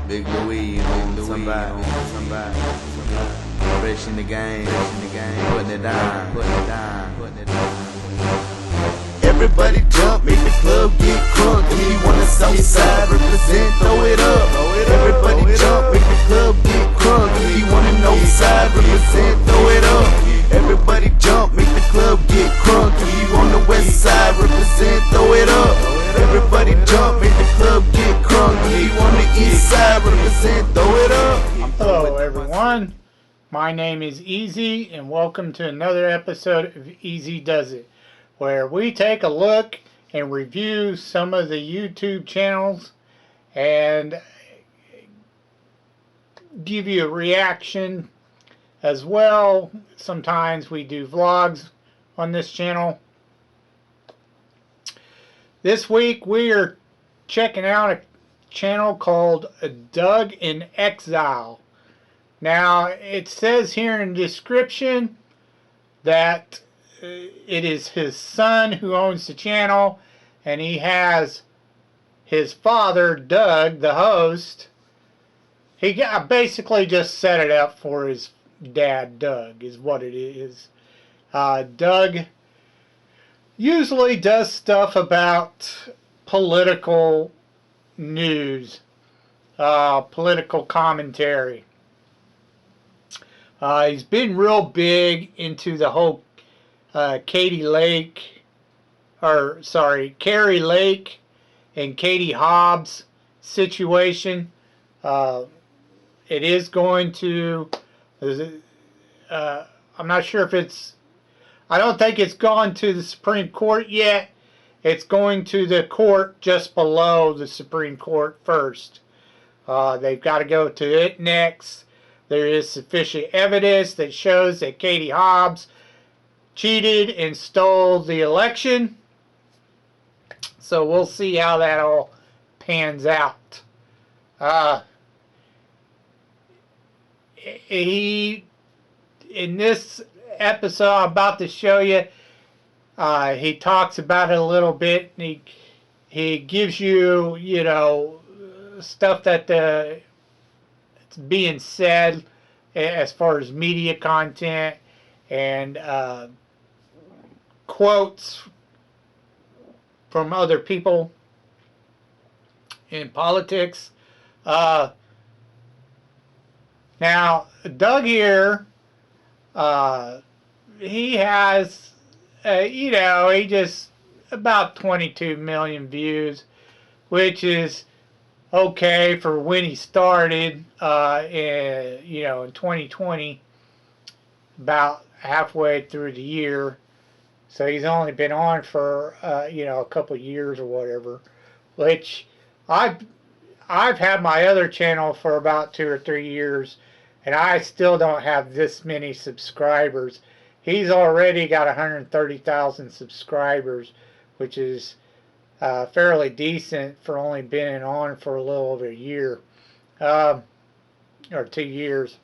Big Louis on somebody. Fresh in the game, putting it down. Everybody jump, make the club get crunk. If you want the south side, represent, throw it up. Everybody jump, make the club get crunk. If you want the north side, represent, throw it up. Everybody jump, make the club get crunk. If you on the west side, represent, throw it up. Everybody jump, make the club get crunk. If you on the east side, represent, throw it up. Hello everyone, my name is Easy and welcome to another episode of Easy Does It, where we take a look and review some of the YouTube channels and give you a reaction as well. Sometimes we do vlogs on this channel. This week we are checking out a channel called Doug in Exile. Now it says here in the description that it is his son who owns the channel, and he has his father, Doug, the host. He basically just set it up for his dad, Doug, is what it is. Doug usually does stuff about political news, political commentary. He's been real big into the whole Carrie Lake and Katie Hobbs situation. It is going to, I'm not sure if it's, I don't think it's gone to the Supreme Court yet. It's going to the court just below the Supreme Court first. They've got to go to it next. There is sufficient evidence that shows that Katie Hobbs cheated and stole the election. So we'll see how that all pans out. In this episode I'm about to show you, he talks about it a little bit. And he gives you, stuff that it's being said as far as media content and quotes from other people in politics. Now, Doug here, he has, he just about 22 million views, which is okay for when he started, in 2020, about halfway through the year. So he's only been on for, a couple of years or whatever, which I've had my other channel for about 2 or 3 years, and I still don't have this many subscribers. He's already got 130,000 subscribers, which is fairly decent for only being on for a little over a year, or 2 years.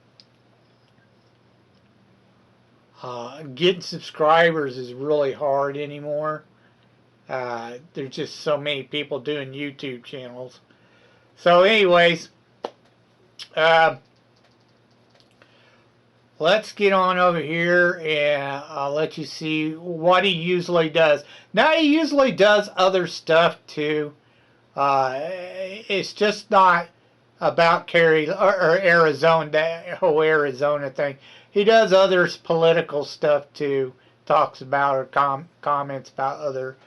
Getting subscribers is really hard anymore. There's just so many people doing YouTube channels. So anyways, let's get on over here and I'll let you see what he usually does. Now he usually does other stuff too. It's just not about Carrie or Arizona, that whole Arizona thing. He does other political stuff too. Talks about or comments about other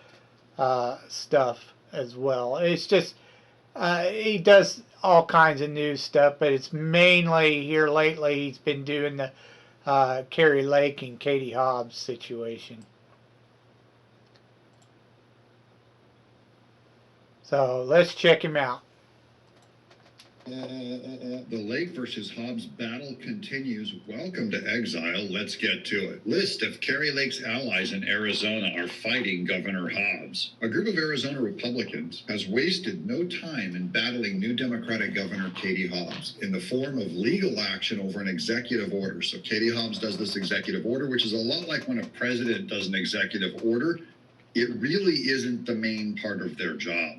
stuff as well. It's just he does all kinds of news stuff, but it's mainly here lately he's been doing the Carrie Lake and Katie Hobbs situation. So let's check him out. The Lake versus Hobbs battle continues. Welcome to Exile. Let's get to it. List of Carrie Lake's allies in Arizona are fighting Governor Hobbs. A group of Arizona Republicans has wasted no time in battling new Democratic Governor Katie Hobbs in the form of legal action over an executive order. So Katie Hobbs does this executive order, which is a lot like when a president does an executive order. It really isn't the main part of their job.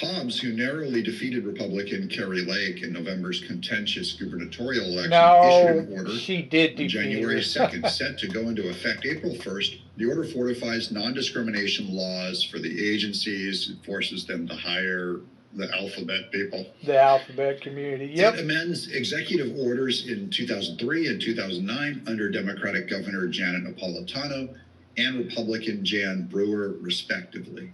Hobbs, who narrowly defeated Republican Kerry Lake in November's contentious gubernatorial election, issued an order she did on defeat January her. 2nd, set to go into effect April 1st. The order fortifies non-discrimination laws for the agencies. It forces them to hire the alphabet people. The alphabet community, yep. It amends executive orders in 2003 and 2009 under Democratic Governor Janet Napolitano and Republican Jan Brewer, respectively.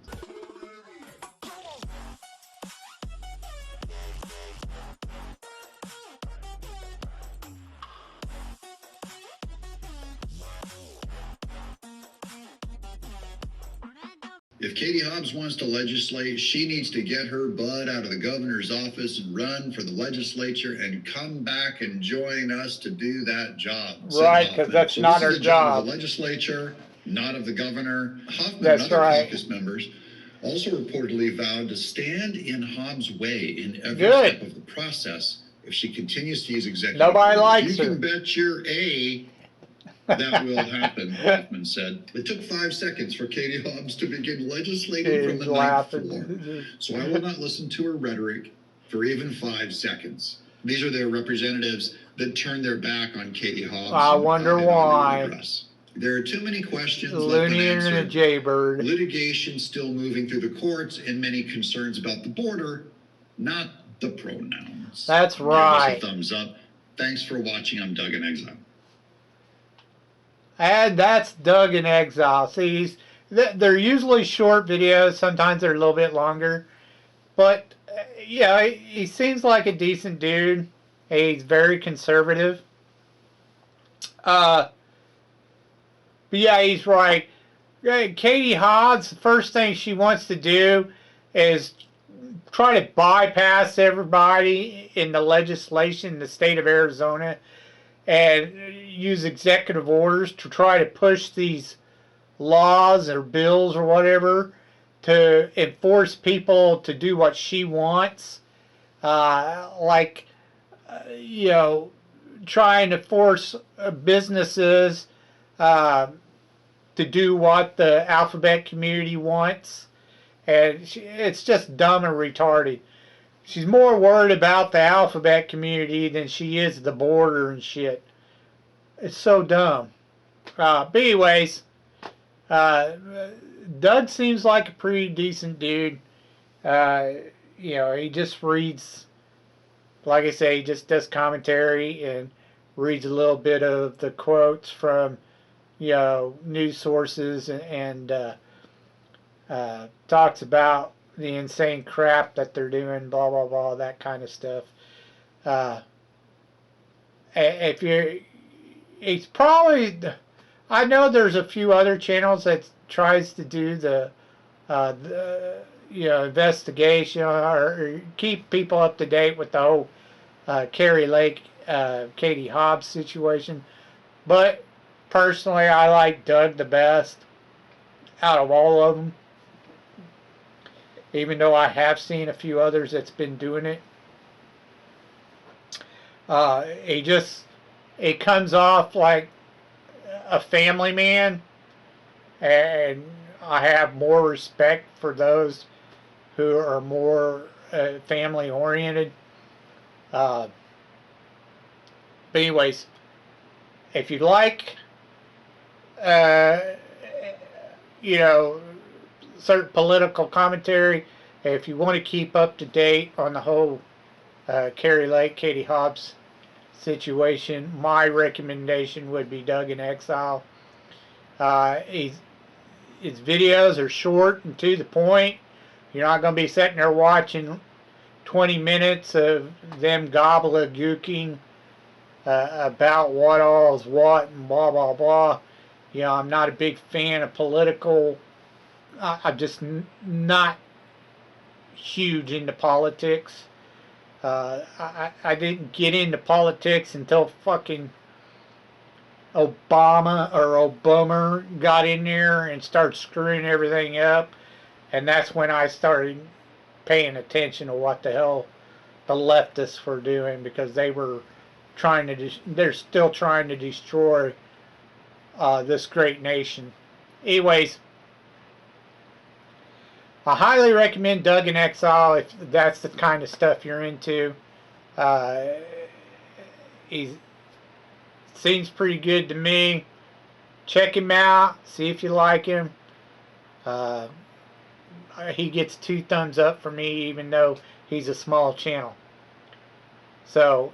If Katie Hobbs wants to legislate, she needs to get her butt out of the governor's office and run for the legislature and come back and join us to do that job. Right, because that's so not this her is the job job. of the legislature, not of the governor. Hoffman That's and other right. caucus members also reportedly vowed to stand in Hobbs' way in every Good. step of the process if she continues to use executive Nobody orders. likes You her. can bet your A that will happen, Hoffman said. It took 5 seconds for Katie Hobbs to begin legislating from the She's ninth floor. laughing. So I will not listen to her rhetoric for even 5 seconds. These are their representatives that turned their back on Katie Hobbs. I wonder why. Address. There are too many questions left Looney and a unanswered. jaybird. Litigation still moving through the courts and many concerns about the border, not the pronouns. That's right. Give us a thumbs up. Thanks for watching. I'm Doug in Exile. And that's Doug in Exile. See, they're usually short videos. Sometimes they're a little bit longer. But, yeah, he seems like a decent dude. He's very conservative. But, yeah, he's right. Katie Hobbs, the first thing she wants to do is try to bypass everybody in the legislation in the state of Arizona and use executive orders to try to push these laws or bills or whatever to enforce people to do what she wants. You know, trying to force businesses to do what the alphabet community wants. And it's just dumb and retarded. She's more worried about the alphabet community than she is the border and shit. It's so dumb. But anyways, Doug seems like a pretty decent dude. You know, he just reads, like I say, he just does commentary and reads a little bit of the quotes from, you know, news sources and talks about the insane crap that they're doing, blah, blah, blah, that kind of stuff. If you're, it's probably, I know there's a few other channels that tries to do the you know, investigation or keep people up to date with the whole Kerry Lake, Katie Hobbs situation. But personally, I like Doug the best out of all of them. Even though I have seen a few others that's been doing it. It comes off like a family man, and I have more respect for those who are more family oriented. But anyways, if you like, you know, certain political commentary, if you want to keep up to date on the whole Kerry Lake, Katie Hobbs situation, my recommendation would be Doug in Exile. His videos are short and to the point. You're not going to be sitting there watching 20 minutes of them gobbledygooking about what all is what and blah, blah, blah. You know, I'm not a big fan of political. I'm just not huge into politics. I didn't get into politics until fucking Obama got in there and started screwing everything up, and that's when I started paying attention to what the hell the leftists were doing, because they were trying to they're still trying to destroy this great nation. Anyways, I highly recommend Doug in Exile if that's the kind of stuff you're into. He seems pretty good to me. Check him out. See if you like him. Uh, he gets 2 thumbs up for me, even though he's a small channel. So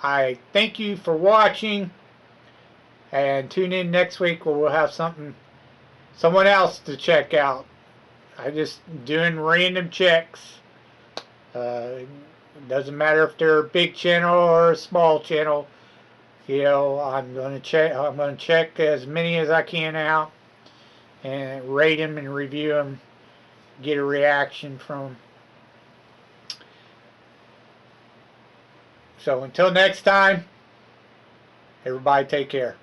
I thank you for watching, and tune in next week where we'll have someone else to check out. I just doing random checks. It doesn't matter if they're a big channel or a small channel. You know, I'm gonna check as many as I can out and rate them and review them, get a reaction from them. So until next time, everybody take care.